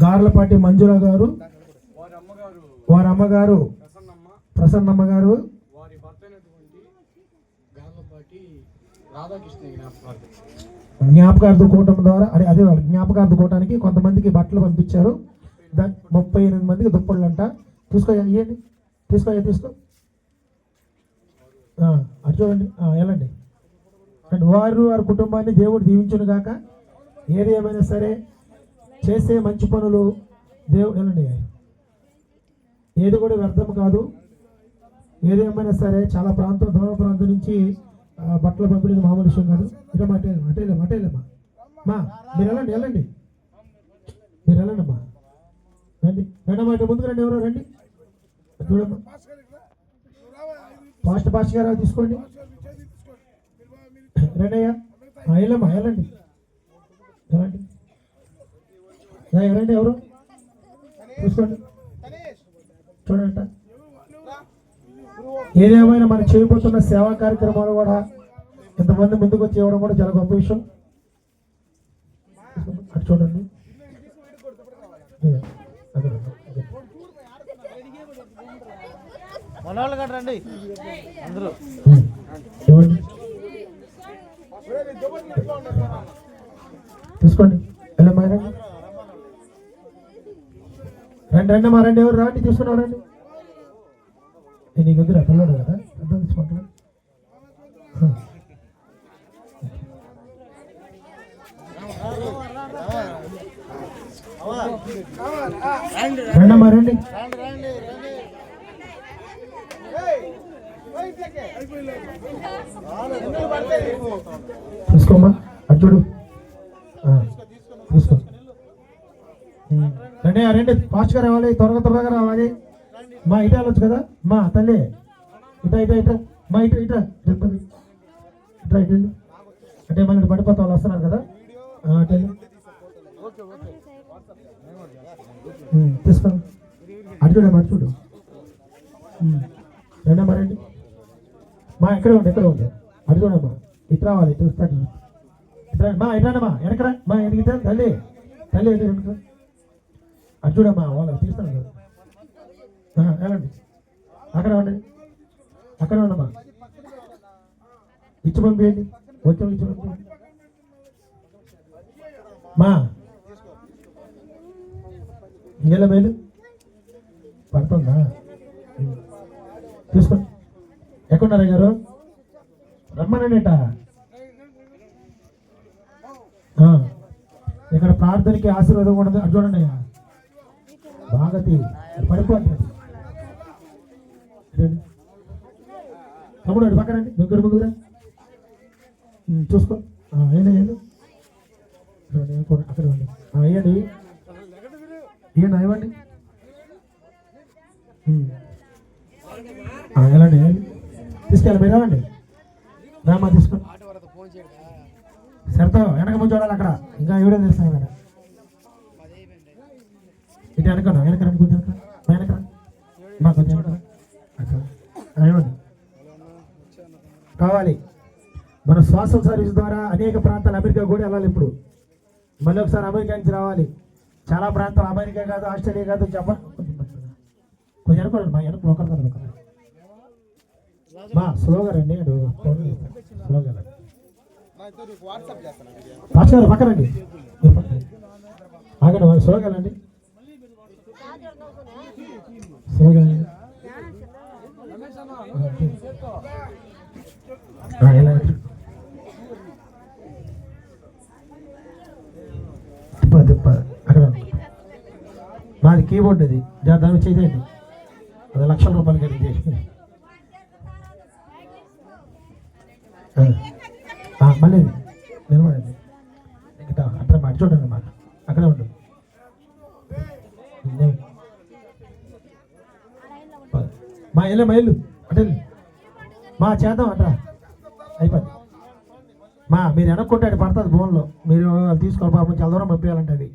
గార్లపాటి మంజుల గారు, వారి అమ్మగారు ప్రసన్నమ్మ గారు, జ్ఞాపకార్థ కూటమి ద్వారా అదే జ్ఞాపకార్థ కూటానికి కొంతమందికి బట్టలు పంపించారు. 38 మందికి దుప్పట్లు అంట. తీసుకో అది చూడండి, వెళ్ళండి. వారు వారి కుటుంబాన్ని దేవుడు దీవించును గాక. ఏది ఏమైనా సరే చేసే మంచి పనులు దేవుడు వెళ్ళండి, ఏది కూడా వ్యర్థం కాదు. ఏది ఏమైనా సరే చాలా దూర ప్రాంతం నుంచి బట్టలు పంపిణీ మామూలు విషయం కాదు. ఇక అటేలేమ్మా మీరు వెళ్ళండి అమ్మా, రండి మాట ముందుకు రండి, ఎవరో రండి. చూడమ్మా, పాస్ట్ గారు తీసుకోండి, రండి అయ్యా, వెళ్ళండి ఎవరు తీసుకోండి. చూడండి, ఏదేమైనా మనం చేయబోతున్న సేవా కార్యక్రమాలు కూడా ఇంతమంది ముందుకు వచ్చి ఇవ్వడం కూడా చాలా గొప్ప విషయం. అటు చూడండి, తీసుకోండి. రండి రండి ఎవరు రండి, తీసుకున్నావు రండి. నీకు వద్దురా, పిల్లడు కదా, అర్థం తీసుకుంటున్నా. రండమ్మా రండి, తీసుకోమ్మా, అటు చూడు, తీసుకో. రండి ఫాస్ట్గా రావాలి, త్వరగా రావాలి. మా ఇట వెళ్ళొచ్చు కదా మా తల్లి, ఇట మా ఇట అంటే మళ్ళీ పడిపోతా వాళ్ళు వస్తున్నారు కదా, తీసుకో. అటు చూడు రండమ్మా రండి, మా ఎక్కడ ఉండి అటు చూడమ్మా, ఇటు రావాలి, చూస్తాడు మా ఇటానమ్మా, వెనకరా మా ఎనికిట తల్లి వెనక అటు చూడమ్మా, వాళ్ళకి తీస్తాను కదా. వెళ్ళండి, అక్కడ ఉండమ్మా, ఇచ్చి పంపించండి, వచ్చాము ఇచ్చి పంపించండి. మా ఇంకెళ్ళ మేలు పడుతుందా, తీసుకోండి. ఎక్కడున్నారా గారు, రమ్మనండిట. ఇక్కడ ప్రార్థనకి ఆశీర్వాదం కూడా అది చూడండి అయ్యా, బాగా పడిపోతుంది. తమ్ముడు అటు పక్కనండి, దగ్గర ముందుగా చూసుకో. ఏం అక్కడ ఇవ్వండి, ఇవ్వండి వెళ్ళండి, తీసుకెళ్ళి మీరు వెళ్ళండి, రామా తీసుకోండి. సరితో వెనక ముందు చూడాలి, అక్కడ ఇంకా వీడియో తీస్తాను కదా. ఇటు వెనక రండి, కొంచెం వెనక మా కొంచెం ఇవ్వండి. కావాలి మన శ్వాస సర్వీస్ ద్వారా అనేక ప్రాంతాలు అమెరికా కూడా వెళ్ళాలి. ఇప్పుడు మళ్ళీ ఒకసారి అమెరికా నుంచి రావాలి. చాలా ప్రాంతాలు అమెరికా కాదు, ఆస్ట్రేలియా కాదు, జపాన్. కొంచెం అనుకోండి, మా వెనక ఒకరు మా స్లోగా రండి, స్లోగా పక్కనండి, ఆగండి, స్లోగా రండి, స్లోగా అక్కడ మాది కీబోర్డ్, అది దాని చేయండి, అది లక్షల రూపాయలు కలిగి చేసి మళ్ళీ నిలబడండి. అట్లా మాట చూడండి, మాట అక్కడే ఉండు. మా ఇల్లు అంటే మా చేద్దాం అట్లా అయిపోద్ది. మీరు వెనక్కుంటే పడుతుంది ఫోన్లో, మీరు తీసుకోవాలి పాపం, చాలా దూరం పంపించాలంటే అది.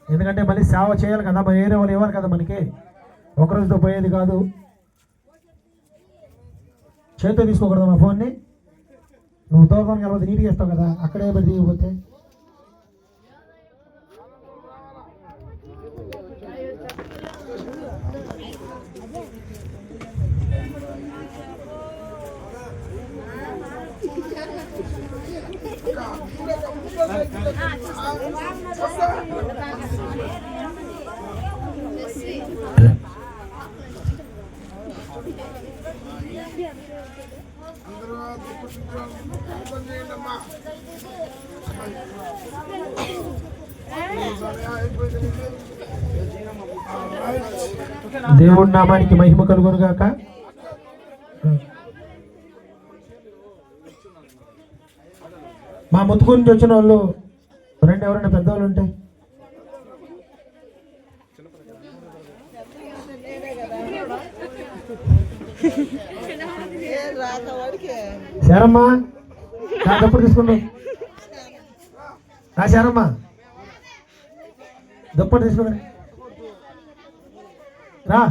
ఎందుకంటే మళ్ళీ సేవ చేయాలి కదా, మరి వేరే వాళ్ళు ఇవ్వాలి కదా మనకి, ఒకరోజుతో పోయేది కాదు. చేతితో తీసుకోకూడదు మా ఫోన్ని, నువ్వు దూరం కలవద్దు, నీట్గా ఇస్తావు కదా, అక్కడే పడి దిగిపోతే దేవుడి నామానికి మహిమ కలుగును గాక. మా ముత్తుకూరు నుంచి వచ్చిన వాళ్ళు రెండు ఎవరైనా పెద్దవాళ్ళు ఉంటే శారమ్మా దుప్పటి తీసుకున్నావు శారమ్మా దుప్పటి తీసుకున్నా రా.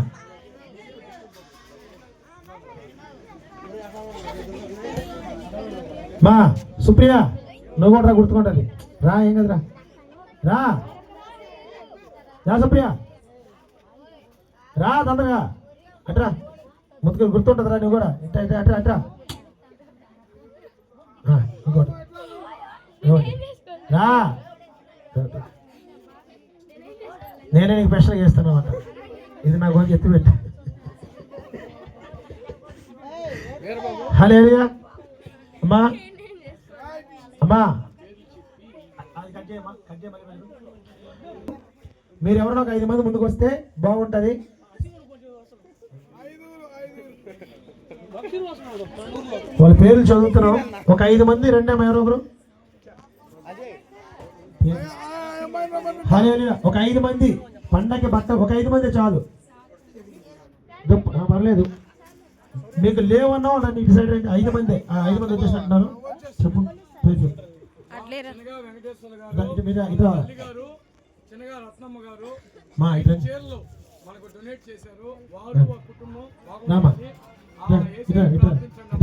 మా సుప్రియ నువ్వు కూడా రా, గుర్తుకుంటుంది రా. ఏం కదరా రా రా సుప్రియ రా తొందరగా అట్రా. ముత్తుకు గుర్తుంటుంది రా నువ్వు కూడా. ఇట్లా ఇట్లా అట్రా అట్రా. ఇంకోటి రా. నేనే నీకు స్పెషల్గా చేస్తాను అన్నమాట. ఇది నాకు కొంచెం ఎత్తిపెట్టి. హల్లెలూయా. అమ్మా అమ్మా మీరు ఎవరైనా ఒక 5 మంది ముందుకు వస్తే బాగుంటుంది. వాళ్ళ పేర్లు చదువుతున్నాం. ఒక 5 మంది రెండేమో ఎవరొకరు. హల్లెలూయా. ఒక 5 మంది పండగకి బట్ట ఒక 5 మంది చాలు. పర్లేదు మీకు లేవన్నా నన్ను ఇటు సైడ్ 5 మంది 5 మంది వచ్చేసినట్టున్నారు. చెప్పు పేరు చెప్పు. మా ఇటు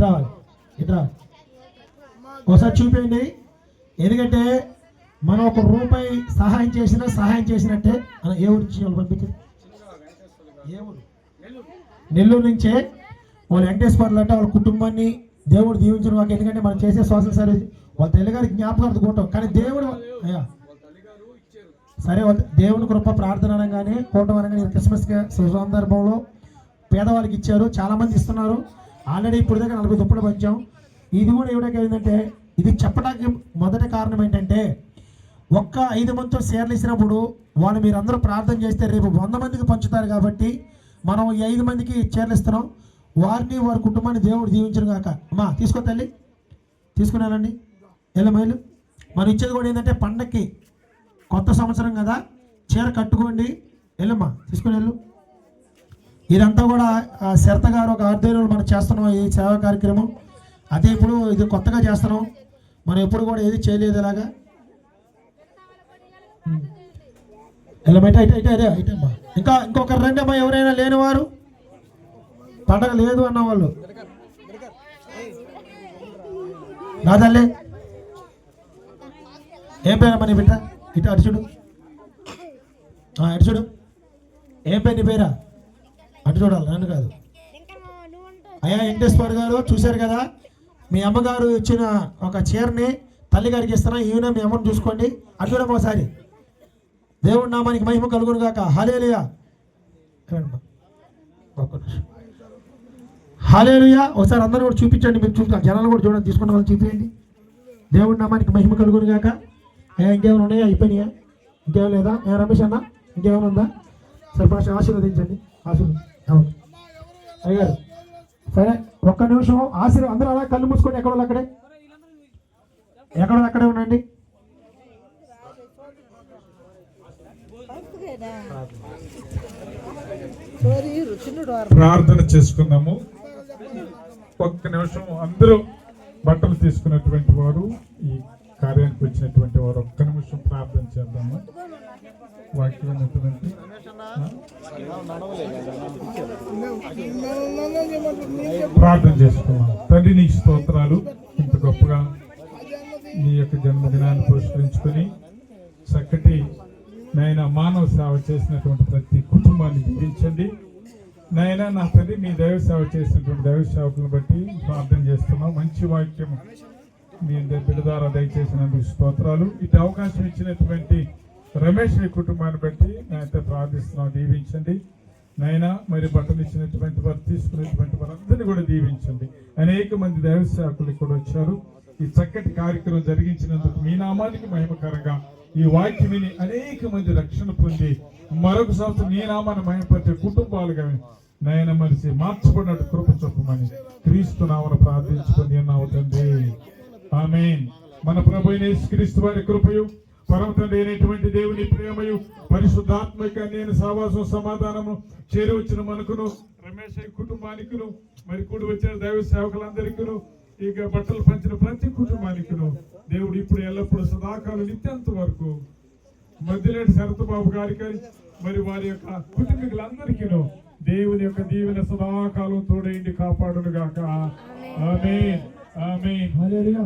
రావాలి ఇట్రా ఒకసారి చూపించండి. ఎందుకంటే మనం 1 రూపాయి సహాయం చేసినట్టే. ఏ ఊరు నుంచి వాళ్ళు పంపించారు? ఏ ఊరు? నెల్లూరు నుంచే. వాళ్ళు వెంకటేశ్వర్లు అంటే వాళ్ళ కుటుంబాన్ని దేవుడు దీవించిన వాకి. ఎందుకంటే మనం చేసే సోషల్ సర్వీస్ వాళ్ళ తల్లిగారికి జ్ఞాపకార్థం కూటం. కానీ దేవుడు సరే దేవుని కృప ప్రార్థన అనగానే కూటం అనగానే క్రిస్మస్ సందర్భంలో పేదవాళ్ళకి ఇచ్చారు. చాలామంది ఇస్తున్నారు. ఆల్రెడీ ఇప్పుడు దగ్గర 40 దుప్పలు పంచాం. ఇది కూడా ఇవ్వడానికి ఏంటంటే ఇది చెప్పడానికి మొదటి కారణం ఏంటంటే ఒక్క 5 మందితో షేర్లు ఇచ్చినప్పుడు వాళ్ళు మీరందరూ ప్రార్థన చేస్తే రేపు 100 మందికి పంచుతారు. కాబట్టి మనం ఈ 5 మందికి షేర్లు ఇస్తున్నాం. వారిని వారి కుటుంబాన్ని దేవుడు దీవించను గాక. అమ్మా తీసుకో తల్లి, తీసుకున్నానండి. ఎల్లమైలు మనం ఇచ్చేది కూడా ఏంటంటే పండక్కి కొత్త సంవత్సరం కదా, చీర కట్టుకోండి. వెళ్ళమ్మా తీసుకుని వెళ్ళు. ఇదంతా కూడా శరత గారు ఒక ఆధ్వర్యంలో మనం చేస్తున్నాం ఈ సేవా కార్యక్రమం. అదే ఇప్పుడు ఇది కొత్తగా చేస్తున్నాం. మనం ఎప్పుడు కూడా ఏది చేయలేదు ఇలాగా. వెళ్ళమ్మా ఇటమ్మా. ఇంకొకరు రండి అమ్మా. ఎవరైనా లేనివారు పండగ లేదు అన్న వాళ్ళు రాదల్లే. ఏం పేరమ్మా నీ బిడ్డ? ఇటు అటు చూడు, అటు చూడు. ఏం పేరు నీ పేరా? అటు చూడాలి, నన్ను కాదు. అయ్యా వెంకటేశ్వర్ గారు చూశారు కదా, మీ అమ్మగారు ఇచ్చిన ఒక చీరని తల్లిగారికి ఇస్తున్నా. ఈయన మీ అమ్మని చూసుకోండి. అటు చూడమ్మా ఒకసారి. దేవుడి నామానికి మహిమ కలుగును గాక. హల్లెలూయా. హల్లెలూయా. ఒకసారి అందరూ కూడా చూపించండి. మీరు చూపించాలి, జనాలు కూడా చూడండి, తీసుకున్న వాళ్ళు చూపించండి. దేవుడి నామానికి మహిమ కలుగును గాక. ఇంకేమైనా ఉన్నాయా? అయిపోయినాయా? ఇంకేం లేదా? రమేష్ అన్న ఇంకేమైనా ఉందా? సరే ఫస్ట్ ఆశీర్వదించండి. అవును అయ్యారు. సరే ఒక్క నిమిషం అందరూ అలా కళ్ళు మూసుకోండి. ఎక్కడో అక్కడే అక్కడే ఉండండి. ప్రార్థన చేసుకుందాము. ఒక్క నిమిషం అందరూ బట్టలు తీసుకున్నటువంటి వారు, ఈ కార్యానికి వచ్చినటువంటి వారు ఒక్క నిమిషం ప్రార్థన చేద్దాము. వాక్యం ప్రార్థన చేసుకున్నాం. తండ్రి నీకు స్తోత్రాలు. ఇంత గొప్పగా నీ యొక్క జన్మదినాన్ని పురస్కరించుకొని చక్కటి నాయన మానవ సేవ చేసినటువంటి ప్రతి కుటుంబాన్ని దీవించండి నాయన. నా తల్లి మీ దైవ సేవ చేసినటువంటి దైవ సేవకులను బట్టి ప్రార్థన చేస్తున్నాం. మంచి వాక్యం మీ బిడ్డ ద్వారా దయచేసినందుకు స్తోత్రాలు. ఇటు అవకాశం ఇచ్చినటువంటి రమేష్ కుటుంబాన్ని బట్టి నేనైతే ప్రార్థిస్తున్నాను, దీవించండి నాయన. మరి బట్టలు ఇచ్చినటువంటి వారు, తీసుకున్నటువంటి వారందరినీ కూడా దీవించండి. అనేక మంది దైవ సేవకులు ఇక్కడ వచ్చారు. ఈ చక్కటి కార్యక్రమం జరిగించినందుకు మీ నామానికి మహిమకరంగా ఈ వాక్యం విని అనేక మంది రక్షణ పొంది మరొక సంవత్సరం మీ నామాన్ని మహిమపరిచే కుటుంబాలుగా నాయన మరిచి మార్చబడినట్టు కృప చూపమని క్రీస్తు నామమున ప్రార్థించుకొని అవుతుంది. ఆమేన్. మన ప్రభు అయిన యేసుక్రీస్తు వారి కృపయు, పరమ తండ్రి అయినటువంటి దేవుని ప్రేమయు, పరిశుద్ధాత్మక నేను సహవాసం సమాధానము చేరవచ్చిన మనకును, రమేష్ కుటుంబానికిను, మరి కూడి వచ్చిన దైవ సేవకులందరికీ, ఇక బట్టలు పంచిన ప్రతి కుటుంబానికిను దేవుడు ఇప్పుడు ఎల్లప్పుడూ సదాకాలం నిత్యంత వరకు మధ్యలేటి శరతబాబు గారికి మరి వారి యొక్క కుటుంబీకులందరికీను దేవుని యొక్క దీవెన సదాకాలం తోడైండి కాపాడును గాక. ఆమేన్. ఆమేన్. హల్లెలూయా.